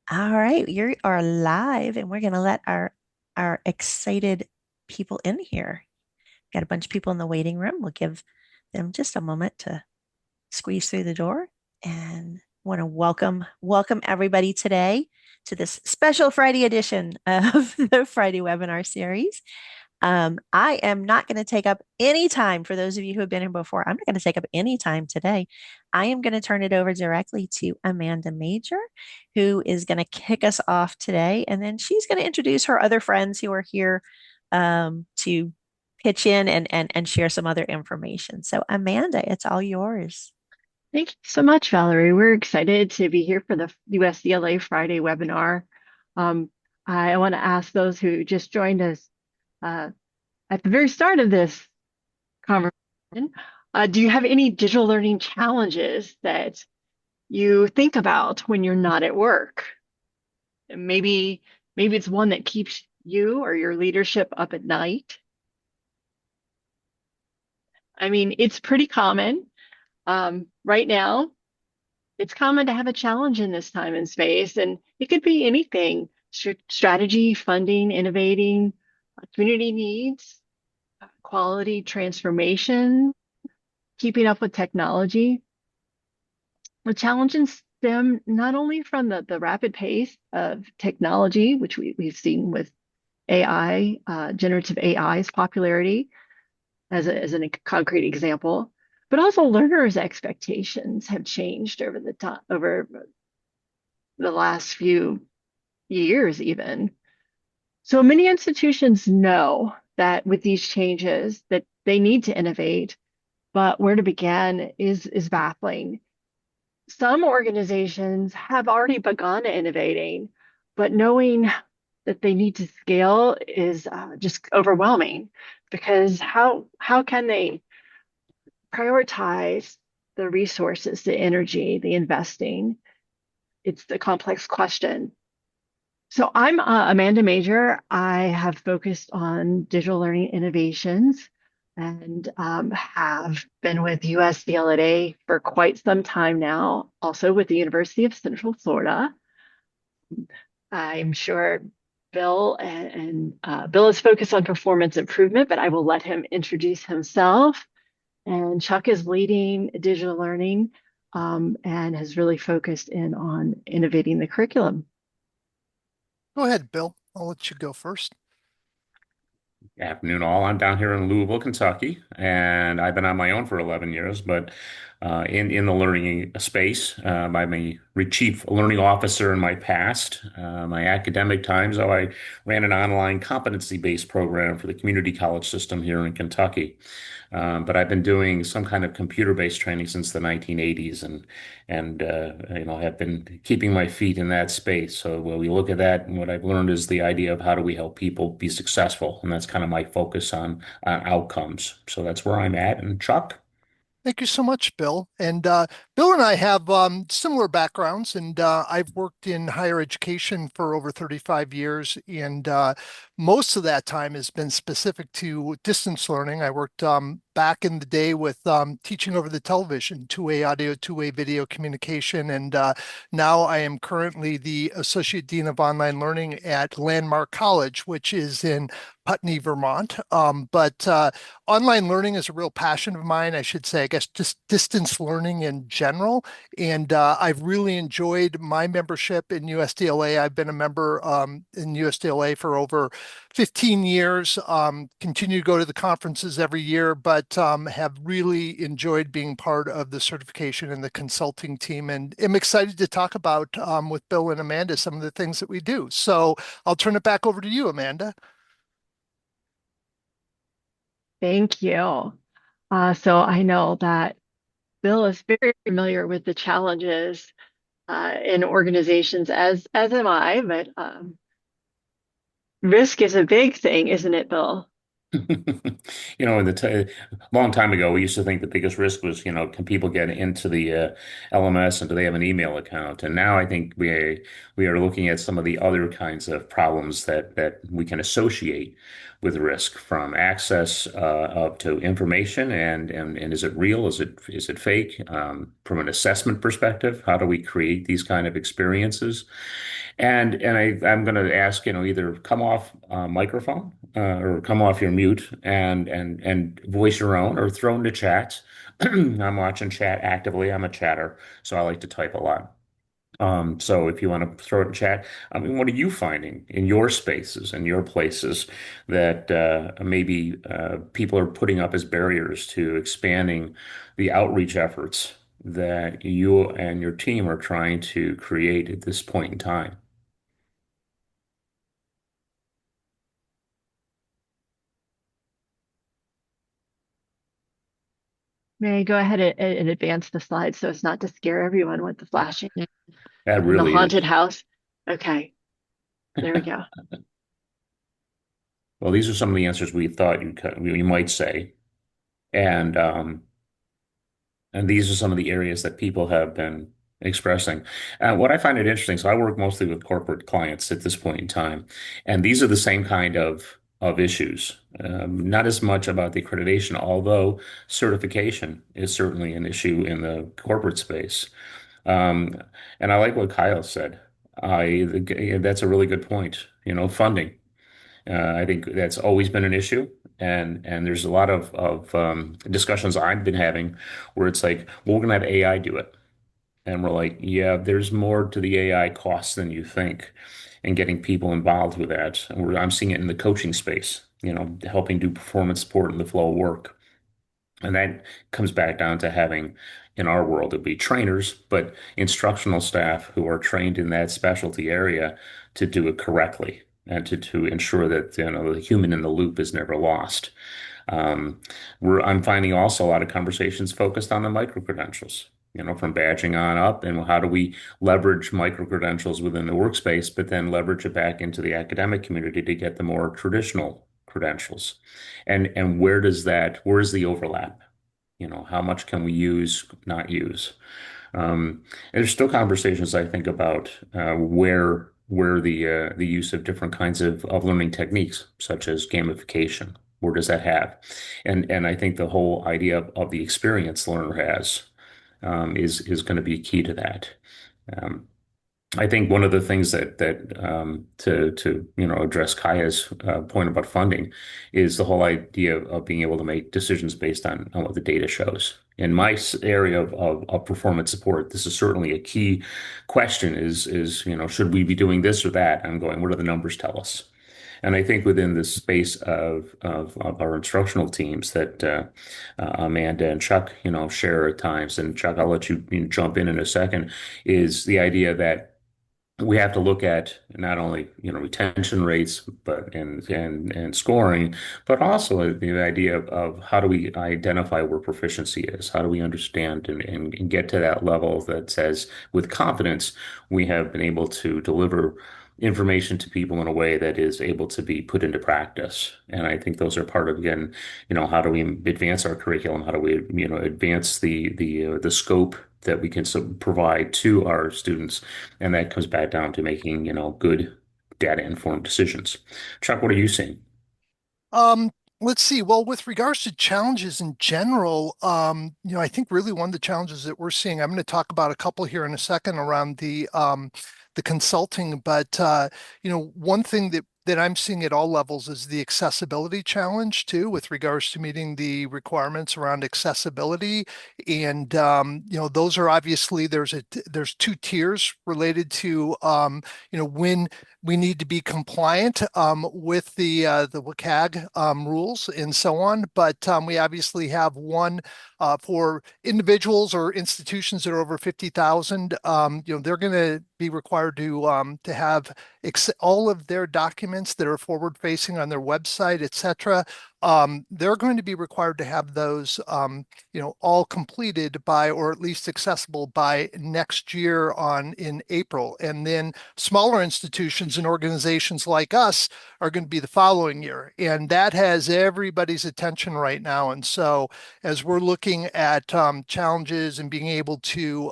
All right, you are live, and we're going to let our excited people in here. Got a bunch of people in the waiting room. We'll give them just a moment to squeeze through the door, and want to welcome everybody today to this special Friday edition of the Friday webinar series. I am not going to take up any time for those of you who have been here before. I'm not going to take up any time today. I am going to turn it over directly to Amanda Major, who is going to kick us off today. And then she's going to introduce her other friends who are here to pitch in and share some other information. So, Amanda, it's all yours. Thank you so much, Valerie. We're excited to be here for the USDLA Friday webinar. Um, I want to ask those who just joined us uh, at the very start of this conversation, do you have any digital learning challenges that you think about when you're not at work? And maybe it's one that keeps you or your leadership up at night. I mean, it's pretty common. Right now, it's common to have a challenge in this time and space, and it could be anything: strategy, funding, innovating, community needs, quality transformation, keeping up with technology. The challenges stem not only from the rapid pace of technology, which we've seen with AI, generative AI's popularity as a concrete example, but also learners' expectations have changed over the last few years even. So many institutions know that with these changes that they need to innovate, but where to begin is baffling. Some organizations have already begun innovating, but knowing that they need to scale is just overwhelming because how can they prioritize the resources, the energy, the investing? It's the complex question. So I'm Amanda Major. I have focused on digital learning innovations and have been with USDLA for quite some time now, also with the University of Central Florida. I'm sure Bill is focused on performance improvement, but I will let him introduce himself. And Chuck is leading digital learning and has really focused in on innovating the curriculum. Go ahead, Bill. I'll let you go first. Afternoon, all. I'm down here in Louisville, Kentucky, and I've been on my own for 11 years. But in the learning space, I'm a chief learning officer in my past. My academic times, I ran an online competency-based program for the community college system here in Kentucky. But I've been doing some kind of computer-based training since the 1980s, and have been keeping my feet in that space. So when we look at that, and what I've learned is the idea of how do we help people be successful, and that's kind of my focus on outcomes. So that's where I'm at. And Chuck? Thank you so much, Bill. And Bill and I have similar backgrounds, and I've worked in higher education for over 35 years, and most of that time has been specific to distance learning. I worked back in the day with teaching over the television, two-way audio, two-way video communication, and now I am currently the Associate Dean of Online Learning at Landmark College, which is in Putney, Vermont. But online learning is a real passion of mine. I should say, I guess, just distance learning in general. And I've really enjoyed my membership in USDLA. I've been a member in USDLA for over 15 years, continue to go to the conferences every year, but have really enjoyed being part of the certification and the consulting team. And am excited to talk about with Bill and Amanda some of the things that we do. So I'll turn it back over to you, Amanda. Thank you. So I know that Bill is very familiar with the challenges in organizations, as am I, but risk is a big thing, isn't it, Bill? In the t long time ago, we used to think the biggest risk was, can people get into the LMS and do they have an email account? And now I think we are looking at some of the other kinds of problems that we can associate with risk, from access up to information, and is it real? Is it fake? From an assessment perspective, how do we create these kind of experiences? I'm going to ask, either come off microphone or come off your mute and voice your own, or throw into chat. I'm watching chat actively. I'm a chatter, so I like to type a lot. So if you want to throw it in chat, I mean, what are you finding in your spaces and your places that maybe people are putting up as barriers to expanding the outreach efforts that you and your team are trying to create at this point in time? May I go ahead and advance the slide so as not to scare everyone with the flashing That and the really haunted is. house? Okay, there we go. Well, these are some of the answers we thought you might say, and these are some of the areas that people have been expressing. What I find it interesting, so I work mostly with corporate clients at this point in time, and these are the same kind of issues. Not as much about the accreditation, although certification is certainly an issue in the corporate space. Um, and I like what Kyle said. That's a really good point. Funding. I think that's always been an issue, and there's a lot of discussions I've been having where it's like, well, we're gonna have AI do it, and we're like, yeah, there's more to the AI costs than you think, and getting people involved with that. I'm seeing it in the coaching space, helping do performance support in the flow of work. And that comes back down to having, in our world, it'd be trainers, but instructional staff who are trained in that specialty area to do it correctly and to ensure that, the human in the loop is never lost. I'm finding also a lot of conversations focused on the microcredentials, from badging on up, and how do we leverage microcredentials within the workspace, but then leverage it back into the academic community to get the more traditional credentials. And where's the overlap? How much can we use, not use? And there's still conversations I think about where the use of different kinds of learning techniques, such as gamification, where does that have? And I think the whole idea of the experience learner has is going to be key to that. Um, I think one of the things to address Kaya's point about funding is the whole idea of being able to make decisions based on what the data shows. In my area of performance support, this is certainly a key question: is should we be doing this or that? I'm going, what do the numbers tell us? And I think within the space of our instructional teams that Amanda and Chuck, share at times, and Chuck, I'll let you jump in a second, is the idea that we have to look at not only retention rates, but and scoring, but also the idea of how do we identify where proficiency is? How do we understand and get to that level that says with confidence we have been able to deliver information to people in a way that is able to be put into practice? And I think those are part of, again, how do we advance our curriculum? How do we advance the scope that we can provide to our students? And that comes back down to making, good data-informed decisions. Chuck, what are you seeing? Um, let's see. Well, with regards to challenges in general, I think really one of the challenges that we're seeing, I'm going to talk about a couple here in a second around the consulting, but one thing that I'm seeing at all levels is the accessibility challenge too, with regards to meeting the requirements around accessibility. And those are obviously there's two tiers related to when we need to be compliant with the WCAG rules and so on. But we obviously have one for individuals or institutions that are over 50,000. They're going to be required to have all of their documents that are forward facing on their website, etc. They're going to be required to have those all completed by, or at least accessible by, next year in April. And then smaller institutions and organizations like us are going to be the following year. And that has everybody's attention right now. And so as we're looking at challenges and being able to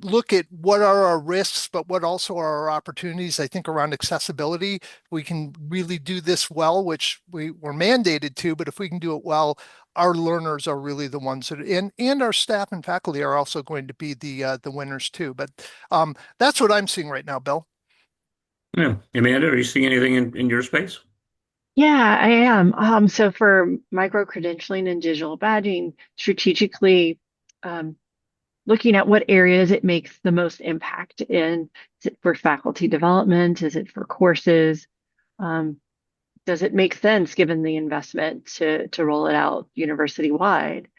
look at what are our risks, but what also are our opportunities, I think around accessibility, we can really do this well, which we're mandated to, but if we can do it well, our learners are really the ones that, and our staff and faculty are also going to be the winners too. But that's what I'm seeing right now, Bill. Yeah. Amanda, are you seeing anything in your space? Yeah, I am. So for micro-credentialing and digital badging, strategically looking at what areas it makes the most impact in. Is it for faculty development? Is it for courses? Um, does it make sense given the investment to roll it out university-wide?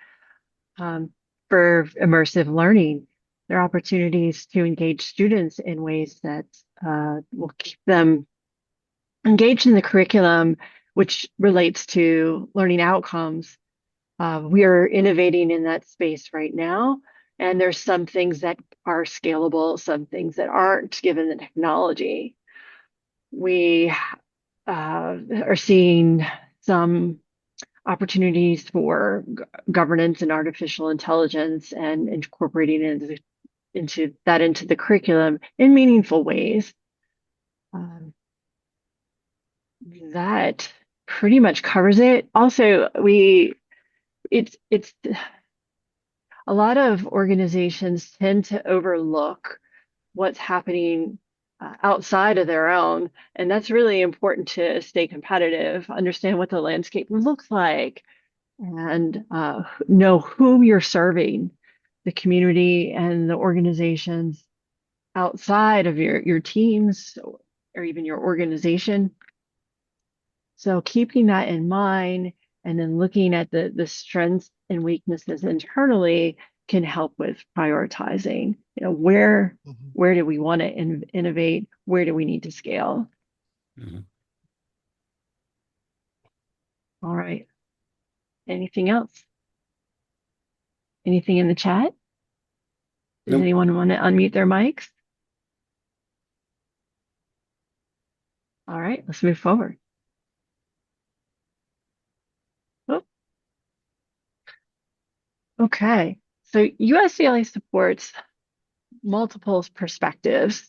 Um, for immersive learning, there are opportunities to engage students in ways that will keep them engaged in the curriculum, which relates to learning outcomes. We are innovating in that space right now, and there's some things that are scalable, some things that aren't, given the technology. We are seeing some opportunities for governance and artificial intelligence and incorporating into the curriculum in meaningful ways. Um, that pretty much covers it. Also, it's a lot of organizations tend to overlook what's happening outside of their own, and that's really important to stay competitive, understand what the landscape looks like, and know whom you're serving, the community and the organizations outside of your teams or even your organization. So keeping that in mind and then looking at the strengths and weaknesses internally can help with prioritizing. Where do we want to innovate? Where do we need to scale? Mhm. All right. Anything else? Anything in the chat? Does Nope. anyone want to unmute their mics? All right, let's move forward. Oh, okay. So USDLA supports multiple perspectives.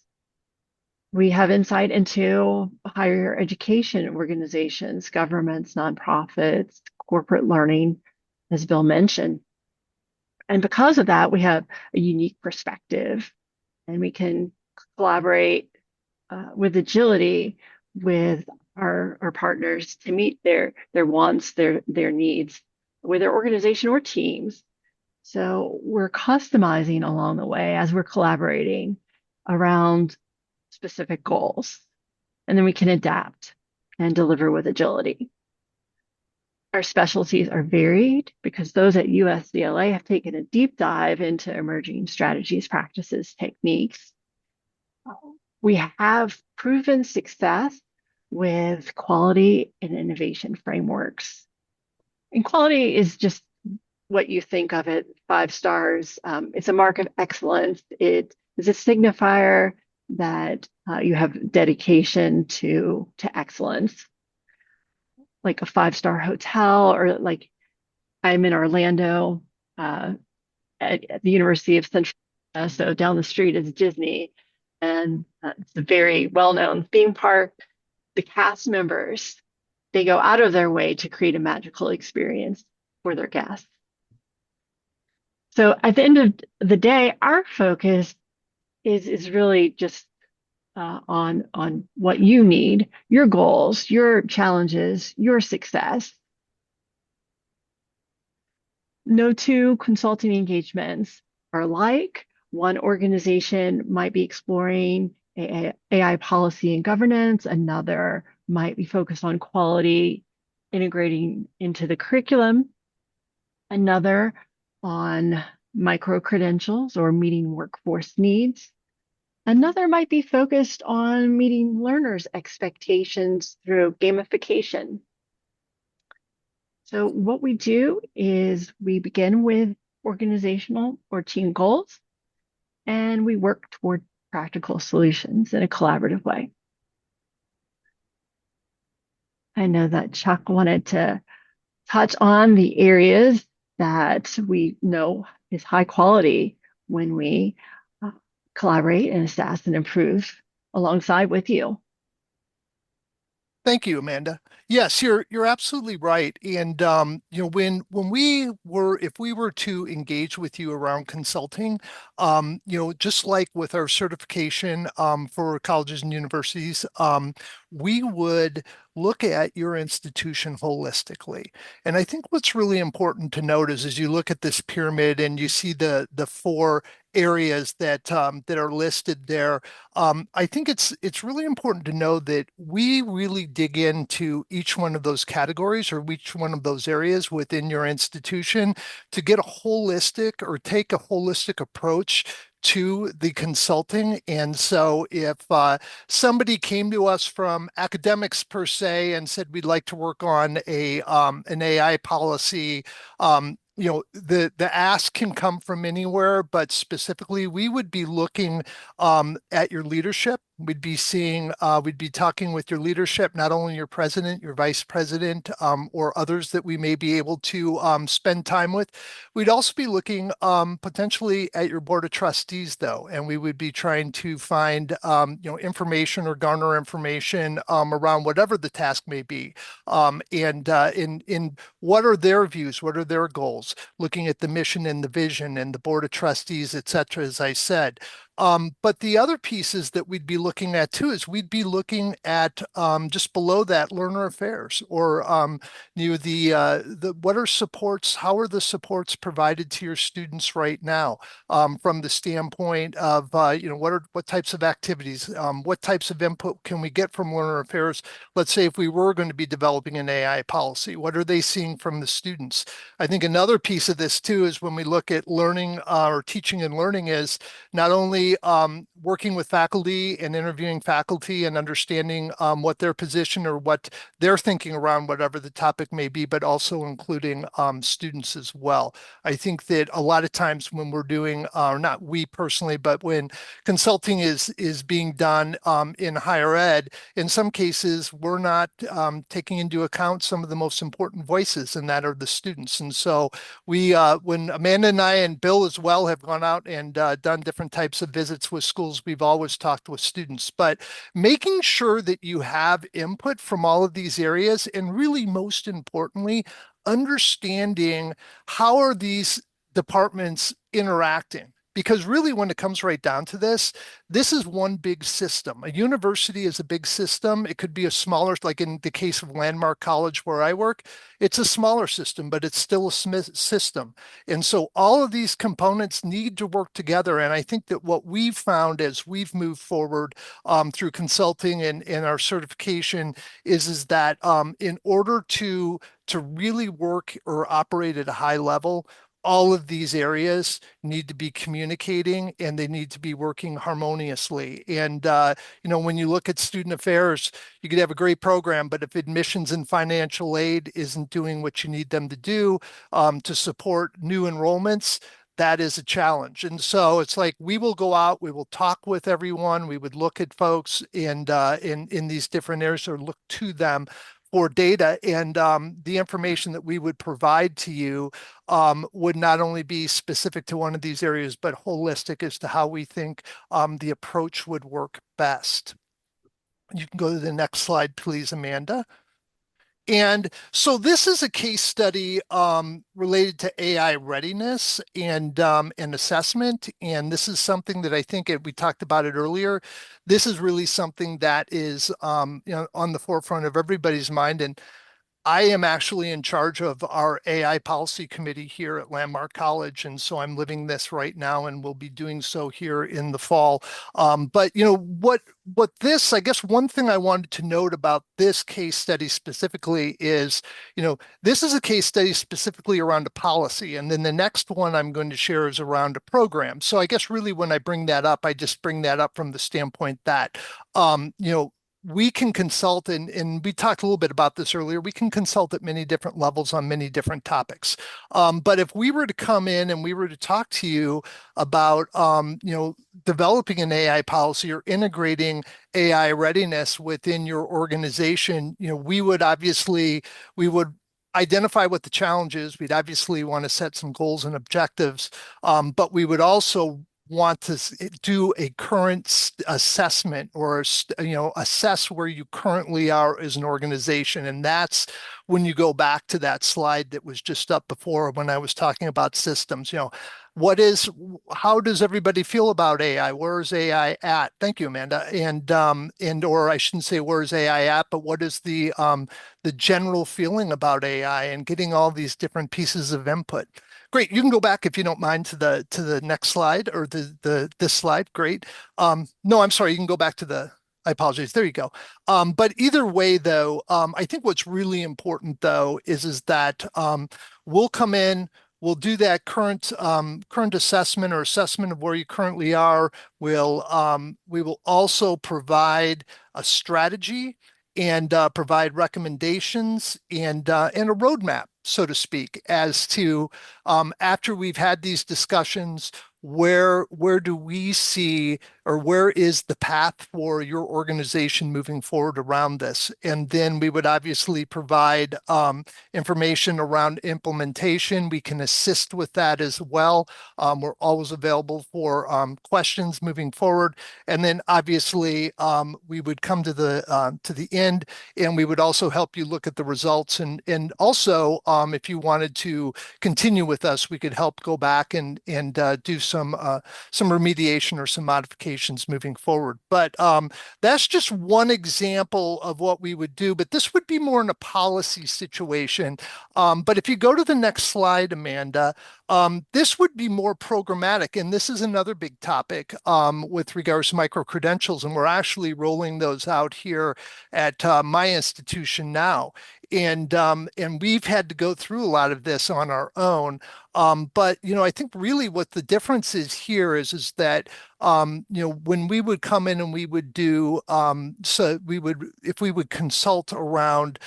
We have insight into higher education organizations, governments, nonprofits, corporate learning, as Bill mentioned. And because of that, we have a unique perspective and we can collaborate with agility with our partners to meet their wants, their needs with their organization or teams. So we're customizing along the way as we're collaborating around specific goals. And then we can adapt and deliver with agility. Our specialties are varied because those at USDLA have taken a deep dive into emerging strategies, practices, techniques. We have proven success with quality and innovation frameworks. And quality is just what you think of it, 5 stars. It's a mark of excellence. It is a signifier that you have dedication to excellence, like a 5-star hotel, or like I'm in Orlando at the University of Central. So down the street is Disney, and it's a very well-known theme park. The cast members, they go out of their way to create a magical experience for their guests. So at the end of the day, our focus is really just on what you need, your goals, your challenges, your success. No two consulting engagements are alike. One organization might be exploring AI policy and governance. Another might be focused on quality, integrating into the curriculum. Another on micro-credentials or meeting workforce needs. Another might be focused on meeting learners' expectations through gamification. So what we do is we begin with organizational or team goals, and we work toward practical solutions in a collaborative way. I know that Chuck wanted to touch on the areas that we know is high quality when we collaborate and assess and improve alongside with you. Thank you, Amanda. Yes, you're absolutely right. And when we were, if we were to engage with you around consulting, just like with our certification for colleges and universities, we would look at your institution holistically. And I think what's really important to note is as you look at this pyramid and you see the four areas that are listed there. I think it's really important to know that we really dig into each one of those categories or each one of those areas within your institution to get a holistic or take a holistic approach to the consulting. And so if somebody came to us from academics per se and said we'd like to work on an AI policy, the ask can come from anywhere, but specifically we would be looking at your leadership. We'd be talking with your leadership, not only your president, your vice president, or others that we may be able to spend time with. We'd also be looking potentially at your board of trustees, though, and we would be trying to find information or garner information around whatever the task may be, and in what are their views, what are their goals, looking at the mission and the vision and the board of trustees, et cetera, as I said. But the other pieces that we'd be looking at too is we'd be looking at just below that learner affairs or the what are supports, how are the supports provided to your students right now from the standpoint of what types of activities, what types of input can we get from learner affairs? Let's say if we were going to be developing an AI policy, what are they seeing from the students? I think another piece of this too is when we look at learning or teaching and learning is not only working with faculty and interviewing faculty and understanding what their position or what they're thinking around whatever the topic may be, but also including students as well. I think that a lot of times when we're doing, not we personally, but when consulting is being done in higher ed, in some cases we're not taking into account some of the most important voices, and that are the students. And so when Amanda and I and Bill as well have gone out and done different types of visits with schools, we've always talked with students, but making sure that you have input from all of these areas, and really most importantly, understanding how are these departments interacting. Because really, when it comes right down to this is one big system. A university is a big system. It could be a smaller, like in the case of Landmark College where I work, it's a smaller system, but it's still a system. And so all of these components need to work together. And I think that what we've found as we've moved forward through consulting and our certification is that in order to really work or operate at a high level, all of these areas need to be communicating and they need to be working harmoniously. And, when you look at student affairs, you could have a great program, but if admissions and financial aid isn't doing what you need them to do to support new enrollments, that is a challenge. And so it's like we will go out, we will talk with everyone, we would look at folks and in these different areas or look to them for data, and the information that we would provide to you would not only be specific to one of these areas, but holistic as to how we think the approach would work best. You can go to the next slide, please, Amanda. And so this is a case study related to AI readiness and assessment. And this is something that I think we talked about it earlier. This is really something that is on the forefront of everybody's mind. And I am actually in charge of our AI policy committee here at Landmark College, and so I'm living this right now, and will be doing so here in the fall. But what this, I guess, one thing I wanted to note about this case study specifically is, this is a case study specifically around a policy, and then the next one I'm going to share is around a program. So I guess really when I bring that up, I just bring that up from the standpoint that, um, you know we can consult, and we talked a little bit about this earlier. We can consult at many different levels on many different topics. But if we were to come in and we were to talk to you about, developing an AI policy or integrating AI readiness within your organization, we would identify what the challenge is. We'd obviously want to set some goals and objectives, but we would also want to do a current assessment, or assess where you currently are as an organization. And that's when you go back to that slide that was just up before when I was talking about systems. What is how does everybody feel about AI? Where is AI at? Thank you, Amanda. And or I shouldn't say where is AI at, but what is the general feeling about AI, and getting all these different pieces of input. Great. You can go back if you don't mind to the next slide, or this slide. Great. No, I'm sorry. You can go back to the. I apologize. There you go. But either way, though, I think what's really important though is that we'll come in. We'll do that current assessment, or assessment of where you currently are. We will also provide a strategy, and provide recommendations, and a roadmap, so to speak, as to, after we've had these discussions, where do we see, or where is the path for your organization moving forward around this? And then we would obviously provide information around implementation. We can assist with that as well. We're always available for questions moving forward. And then obviously we would come to the end, and we would also help you look at the results. And also, if you wanted to continue with us, we could help go back and do some remediation or some modifications moving forward. But that's just one example of what we would do. But this would be more in a policy situation. But if you go to the next slide, Amanda, this would be more programmatic. And this is another big topic with regards to micro-credentials. And we're actually rolling those out here at my institution now. And we've had to go through a lot of this on our own. But I think really what the difference is here is that when we would come in and we would do, so we would, if we would consult around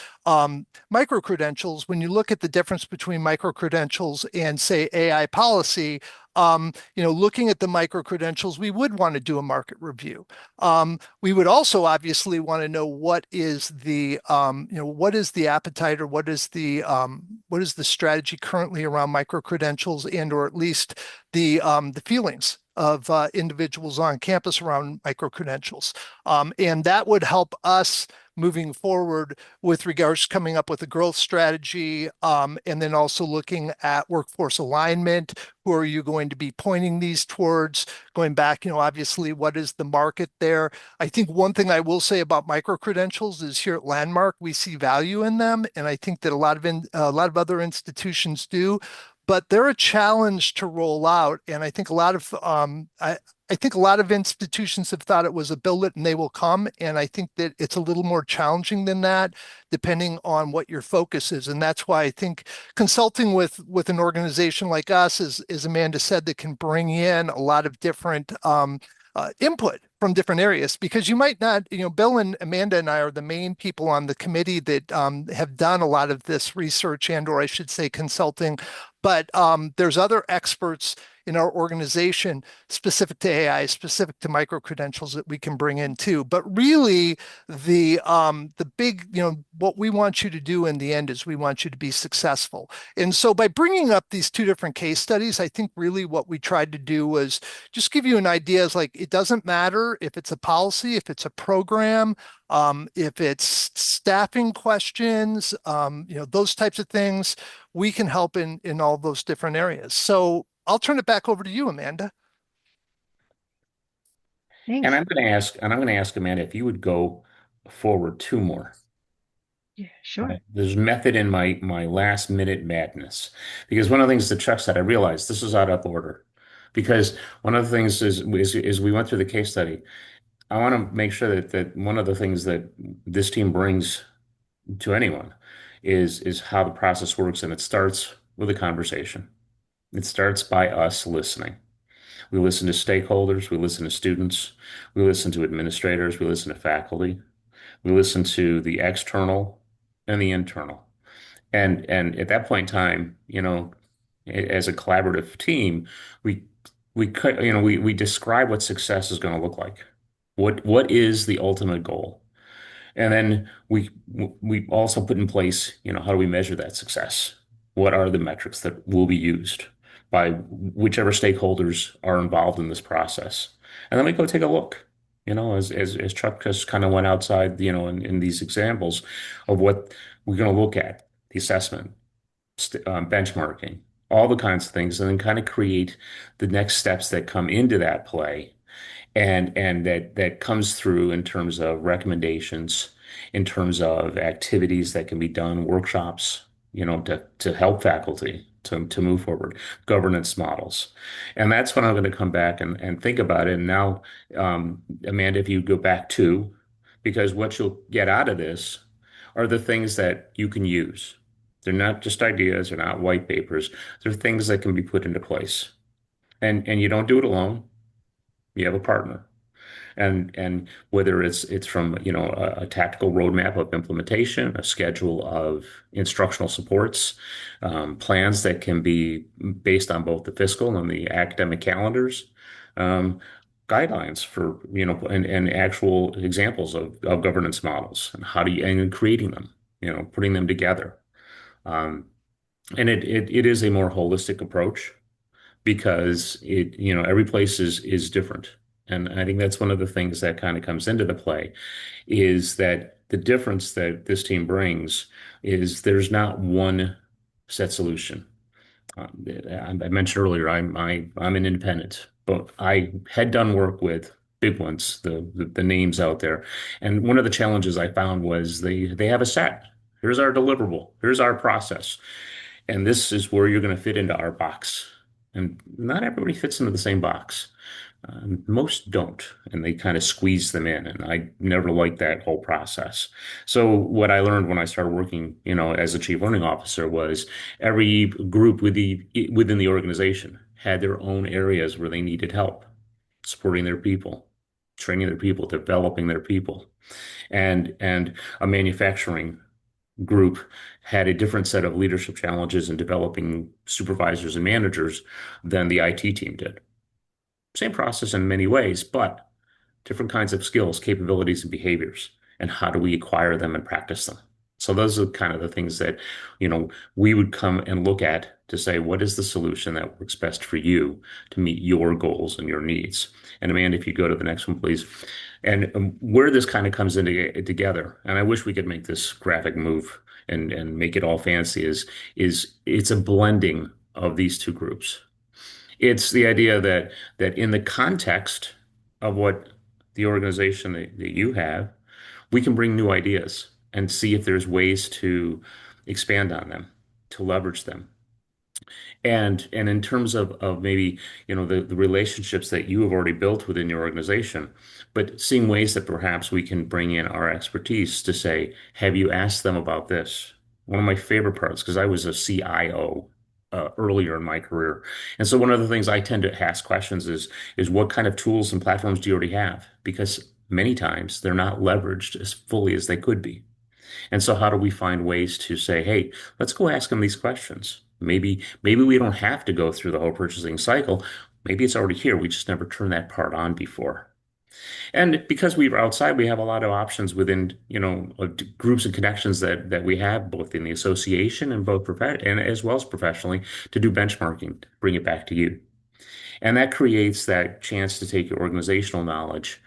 micro-credentials, when you look at the difference between micro-credentials and say AI policy, looking at the micro-credentials, we would want to do a market review. We would also obviously want to know what is the appetite, or what is the strategy currently around micro-credentials, and or at least the feelings of individuals on campus around micro-credentials. And that would help us moving forward with regards to coming up with a growth strategy, and then also looking at workforce alignment. Who are you going to be pointing these towards? Going back, obviously, what is the market there? I think one thing I will say about micro-credentials is here at Landmark, we see value in them, and I think that a lot of other institutions do. But they're a challenge to roll out, and I think a lot of I think a lot of institutions have thought it was a build it and they will come, and I think that it's a little more challenging than that, depending on what your focus is. And that's why I think consulting with an organization like us, as Amanda said, that can bring in a lot of different input from different areas, because you might not, Bill and Amanda and I are the main people on the committee that have done a lot of this research, and or I should say consulting. But there's other experts in our organization specific to AI, specific to micro-credentials, that we can bring in too. But really, the big, what we want you to do in the end is we want you to be successful. And so by bringing up these two different case studies, I think really what we tried to do was just give you an idea. Is like, it doesn't matter if it's a policy, if it's a program, if it's staffing questions, those types of things, we can help in all those different areas. So I'll turn it back over to you, Amanda. Thanks. And I'm going to ask Amanda if you would go forward two more. Yeah, sure. There's method in my last minute madness. Because one of the things that Chuck said, I realized this was out of order. Because one of the things is we went through the case study. I want to make sure that one of the things that this team brings to anyone is how the process works, and it starts with a conversation. It starts by us listening. We listen to stakeholders, we listen to students, we listen to administrators, we listen to faculty, we listen to the external and the internal. And at that point in time, as a collaborative team, we we describe what success is going to look like. What is the ultimate goal? And then we also put in place, how do we measure that success? What are the metrics that will be used by whichever stakeholders are involved in this process? And then we go take a look, as Chuck just kind of went outside, in these examples of what we're going to look at, the assessment, benchmarking, all the kinds of things, and then kind of create the next steps that come into that play and that comes through in terms of recommendations, in terms of activities that can be done, workshops, to help faculty to move forward, governance models. And that's when I'm going to come back and think about it. And now, Amanda, if you go back to, because what you'll get out of this are the things that you can use. They're not just ideas, they're not white papers. They're things that can be put into place. And you don't do it alone. You have a partner. And whether it's from a tactical roadmap of implementation, a schedule of instructional supports, plans that can be based on both the fiscal and the academic calendars, um, guidelines for and actual examples of governance models and how do you and creating them, putting them together. Um, and it is a more holistic approach because every place is different. And I think that's one of the things that kind of comes into the play is that the difference that this team brings is there's not one set solution. I mentioned earlier, I'm an independent, but I had done work with big ones, the names out there. And one of the challenges I found was they have a set. Here's our deliverable. Here's our process. And this is where you're going to fit into our box. And not everybody fits into the same box. Most don't, and they kind of squeeze them in. And I never liked that whole process. So what I learned when I started working, as a chief learning officer was every group within the organization had their own areas where they needed help, supporting their people, training their people, developing their people, and a manufacturing group had a different set of leadership challenges in developing supervisors and managers than the IT team did. Same process in many ways, but different kinds of skills, capabilities, and behaviors, and how do we acquire them and practice them? So those are kind of the things that, we would come and look at to say, what is the solution that works best for you to meet your goals and your needs? And Amanda, if you go to the next one, please. And where this kind of comes into together, and I wish we could make this graphic move and make it all fancy, is it's a blending of these two groups. It's the idea that in the context of what the organization that you have, we can bring new ideas and see if there's ways to expand on them, to leverage them. And in terms of maybe, the relationships that you have already built within your organization, but seeing ways that perhaps we can bring in our expertise to say, have you asked them about this? One of my favorite parts, because I was a CIO earlier in my career. And so one of the things I tend to ask questions is what kind of tools and platforms do you already have? Because many times they're not leveraged as fully as they could be. And so how do we find ways to say, hey, let's go ask them these questions. Maybe we don't have to go through the whole purchasing cycle. Maybe it's already here. We just never turned that part on before. And because we were outside, we have a lot of options within, groups and connections that we have both in the association and both and as well as professionally to do benchmarking, bring it back to you. And that creates that chance to take your organizational knowledge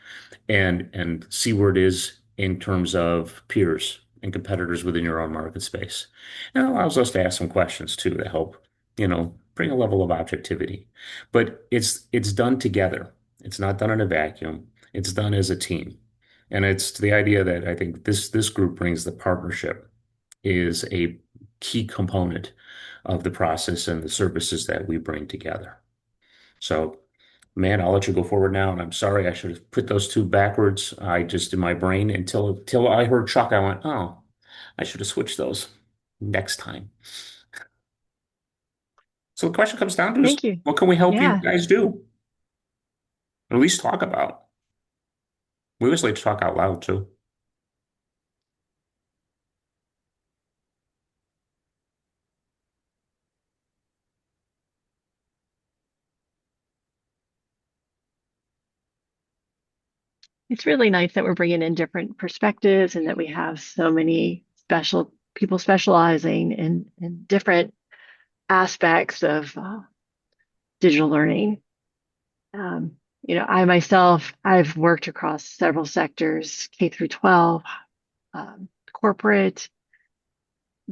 and see where it is in terms of peers and competitors within your own market space. And it allows us to ask some questions too to help, bring a level of objectivity. But it's done together. It's not done in a vacuum. It's done as a team. And it's the idea that I think this group brings the partnership is a key component of the process and the services that we bring together. So, man, I'll let you go forward now. And I'm sorry, I should have put those two backwards. I just in my brain until I heard Chuck, I went, oh, I should have switched those next time. So the question comes down to is, Thank you. what can we help you Yeah. guys do? At least talk about. We always like to talk out loud too. It's really nice that we're bringing in different perspectives and that we have so many special people specializing in different aspects of digital learning. I myself, I've worked across several sectors, K through 12, corporate,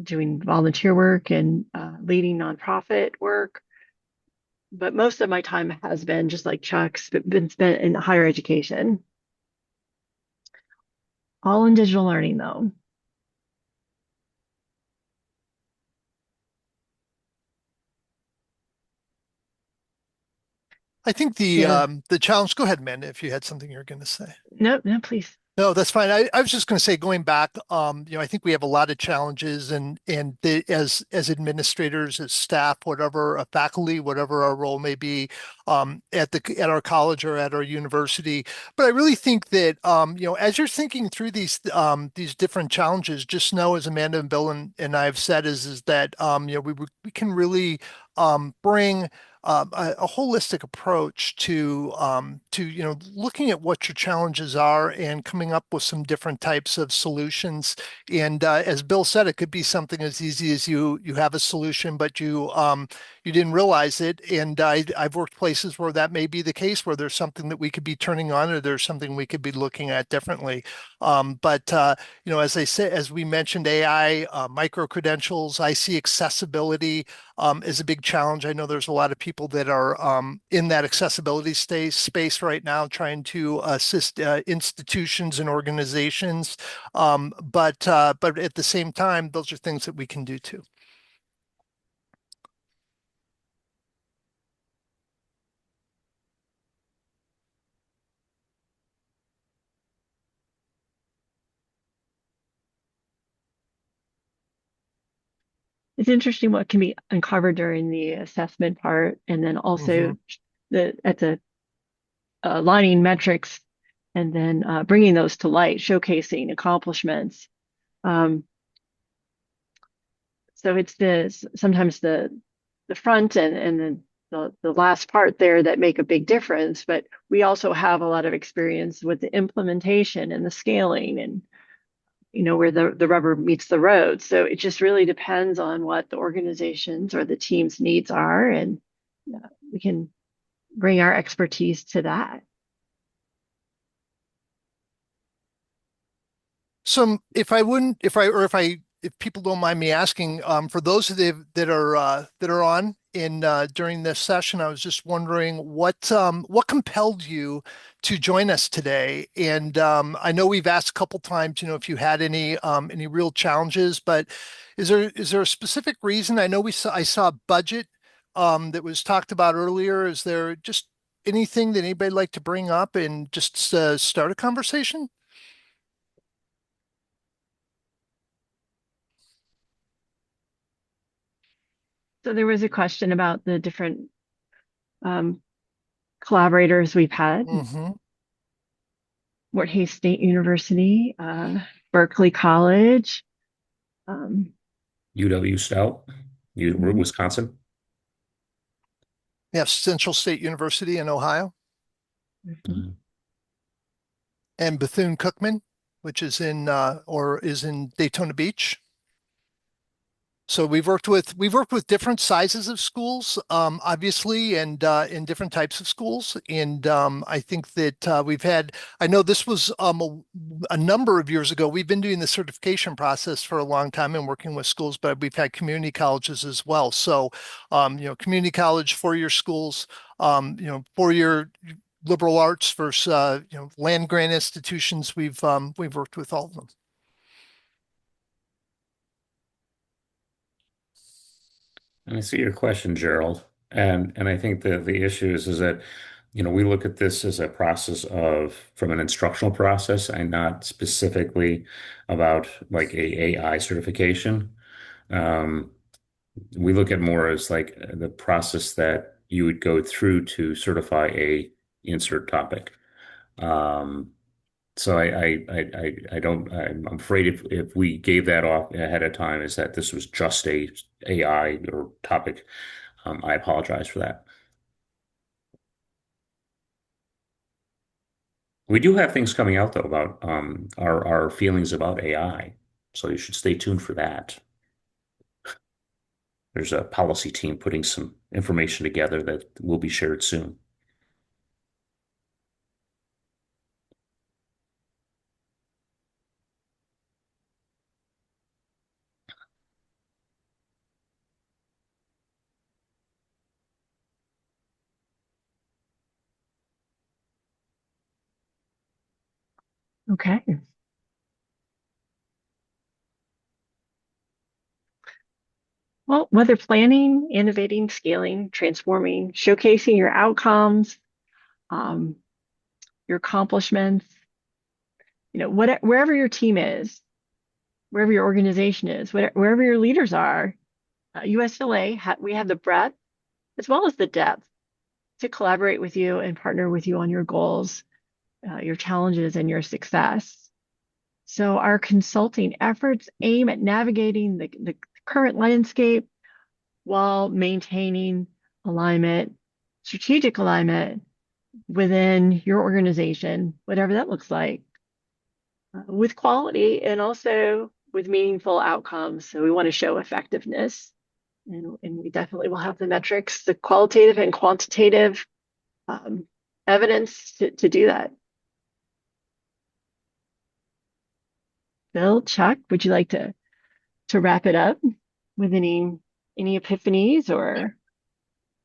doing volunteer work and leading nonprofit work. But most of my time has been just like Chuck's, been spent in higher education, all in digital learning though. I think Yeah. the challenge, go ahead, man, if you had something you're going to say. No, no, please. No, that's fine. I was just going to say, going back, I think we have a lot of challenges, as administrators, as staff, whatever, faculty, whatever our role may be, at our college or at our university. But I really think that as you're thinking through these different challenges, just know, as Amanda and Bill and I have said, is that we can really bring a holistic approach to looking at what your challenges are and coming up with some different types of solutions. And as Bill said, it could be something as easy as you have a solution, but you didn't realize it. And I've worked places where that may be the case, where there's something that we could be turning on, or there's something we could be looking at differently. But as I said, as we mentioned, AI, microcredentials, I see accessibility is a big challenge. I know there's a lot of people that are in that accessibility space right now, trying to assist institutions and organizations. But at the same time, those are things that we can do too. It's interesting what can be uncovered during the assessment part, and then Mhm. also at the lining metrics, and then bringing those to light, showcasing accomplishments. Um, so it's sometimes the front and then the last part there that make a big difference. But we also have a lot of experience with the implementation and the scaling, and where the rubber meets the road. So it just really depends on what the organizations or the team's needs are, and we can bring our expertise to that. So if people don't mind me asking, for those that are on in during this session, I was just wondering what compelled you to join us today. And I know we've asked a couple times, if you had any real challenges, but is there a specific reason? I saw budget that was talked about earlier. Is there just anything that anybody'd like to bring up and just start a conversation? So there was a question about the different um, collaborators we've had. Mm-hmm. Morehead State University, Berkeley College. UW Stout, Mhm. Wisconsin. Yes, Central State University in Ohio, Mhm. Mhm. and Bethune-Cookman, which is in Daytona Beach. So we've worked with different sizes of schools, obviously, and in different types of schools. And I think that I know this was a number of years ago. We've been doing the certification process for a long time and working with schools, but we've had community colleges as well. So, community college, four-year schools, four-year liberal arts versus, land grant institutions. We've worked with all of them. And I see your question, Gerald. And I think the issue is that, we look at this as a process of from an instructional process and not specifically about like a AI certification. Um, we look at more as like the process that you would go through to certify a insert topic. Um, so I don't, I'm afraid if we gave that off ahead of time is that this was just a AI or topic. I apologize for that. We do have things coming out though about our feelings about AI. So you should stay tuned for that. There's a policy team putting some information together that will be shared soon. Okay. Well, whether planning, innovating, scaling, transforming, showcasing your outcomes, um, your accomplishments, wherever your team is, wherever your organization is, wherever your leaders are, USLA, we have the breadth as well as the depth to collaborate with you and partner with you on your goals, your challenges, and your success. So our consulting efforts aim at navigating the current landscape while maintaining alignment, strategic alignment within your organization, whatever that looks like, with quality and also with meaningful outcomes. So we want to show effectiveness, and we definitely will have the metrics, the qualitative and quantitative um, evidence to do that. Bill, Chuck, would you like to wrap it up with any epiphanies or?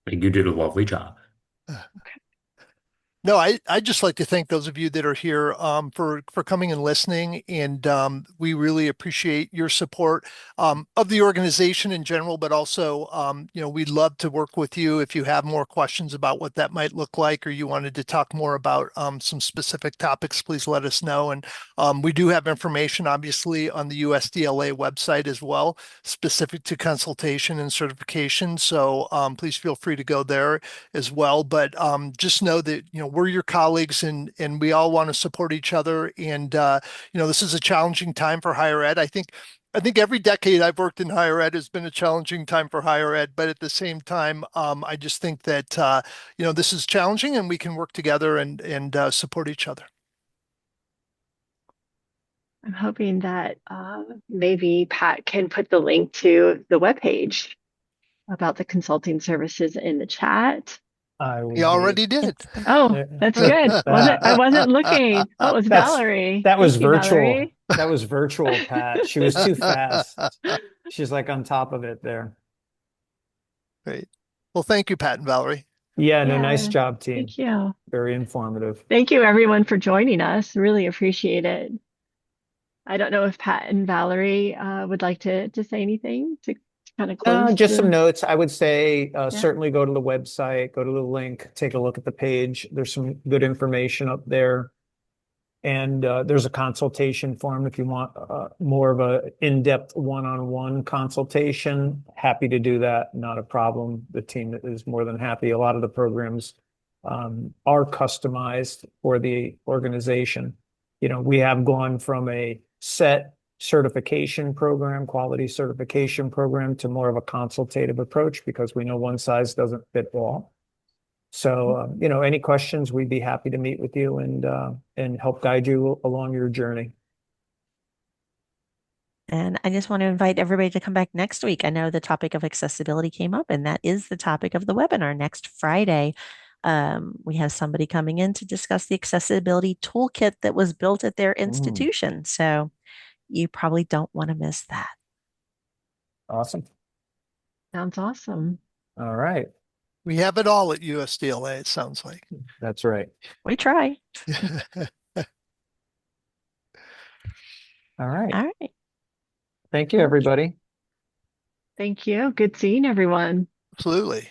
You did a lovely job. No, I'd just like to thank those of you that are here for coming and listening. And we really appreciate your support of the organization in general, but also, we'd love to work with you if you have more questions about what that might look like, or you wanted to talk more about some specific topics, please let us know. And we do have information, obviously, on the USDLA website as well, specific to consultation and certification. So please feel free to go there as well. But just know that we're your colleagues, and we all want to support each other. And this is a challenging time for higher ed. I think every decade I've worked in higher ed has been a challenging time for higher ed. But at the same time, I just think that this is challenging, and we can work together and support each other. I'm hoping that maybe Pat can put the link to the webpage about the consulting services in the chat. I He will already do. did. Oh, that's good. I wasn't looking. Oh, it was That's Valerie. that was Thank you, virtual. Valerie. That was virtual, Pat. She was too fast. She's like on top of it there. Great. Well, thank you, Pat and Valerie. Yeah, no, nice Yeah, job, team. thank you. Very informative. Thank you, everyone, for joining us. Really appreciate it. I don't know if Pat and Valerie would like to say anything to kind of close Just some the. notes. I would say Yeah. certainly go to the website, go to the link, take a look at the page. There's some good information up there. And there's a consultation form if you want more of a in-depth one-on-one consultation. Happy to do that, not a problem. The team is more than happy. A lot of the programs are customized for the organization. We have gone from a set certification program, quality certification program, to more of a consultative approach because we know one size doesn't fit all. So, any questions, we'd be happy to meet with you and help guide you along your journey. And I just want to invite everybody to come back next week. I know the topic of accessibility came up, and that is the topic of the webinar next Friday. We have somebody coming in to discuss the accessibility toolkit that was built at their institution. So you probably don't want to miss that. Awesome. Sounds awesome. All right. We have it all at USDLA, it sounds like. That's right. We try. All right. All right. Thank you, everybody. Thank you. Good seeing everyone. Absolutely.